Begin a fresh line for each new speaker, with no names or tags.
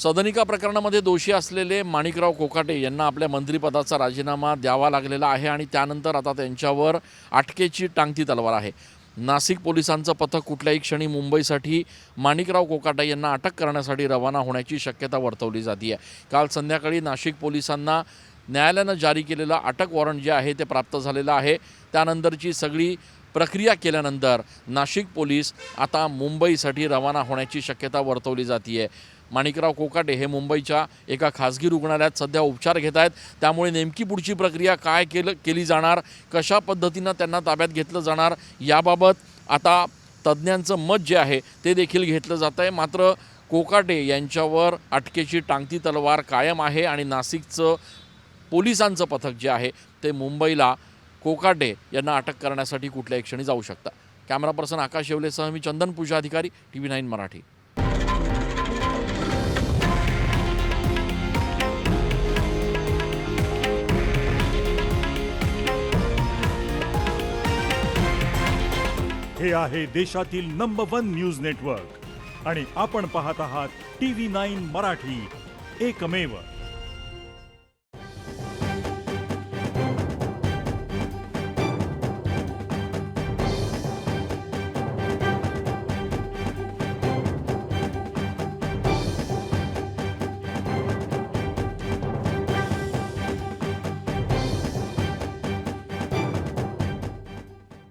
सदनिका प्रकरणामध्ये दोषी असलेले माणिकराव कोकाटे यांना आपल्या मंत्रिपदाचा राजीनामा द्यावा लागलेला आहे आणि त्यानंतर आता त्यांच्यावर अटकेची टांगती तलवार आहे। नाशिक पोलिसांचं पथक कुठल्याही क्षणी मुंबईसाठी माणिकराव कोकाटे यांना अटक करण्यासाठी रवाना होण्याची शक्यता वर्तवली जाते आहे। काल संध्याकाळी नाशिक पोलिसांना न्यायालयानं जारी केलेलं अटक वॉरंट जे आहे ते प्राप्त झालेलं आहे। त्यानंतरची सगळी प्रक्रिया केल्यानंतर नाशिक पोलीस आता मुंबईसाठी रवाना होण्याची शक्यता वर्तवली जाते आहे। माणिकराव कोकाटे हे मुंबईच्या एका खासगी रुग्णालयात सध्या उपचार घेत आहेत, त्यामुळे नेमकी पुढची प्रक्रिया काय केली जाणार, कशा पद्धतीनं त्यांना ताब्यात घेतलं जाणार याबाबत आता तज्ज्ञांचं मत जे आहे ते देखील घेतलं जात आहे। मात्र कोकाटे यांच्यावर अटकेची टांगती तलवार कायम आहे आणि नाशिकचं पोलिसांचं पथक जे आहे ते मुंबईला कोकाटे यांना अटक करण्यासाठी कुठल्याही क्षणी जाऊ शकता। कॅमेरा पर्सन आकाश येवलेसह मी चंदन पूजा अधिकारी, TV9 मराठी।
हे आहे देशातील नंबर 1 न्यूज नेटवर्क आणि आपण पाहत आहात TV9 मराठी, एकमेव।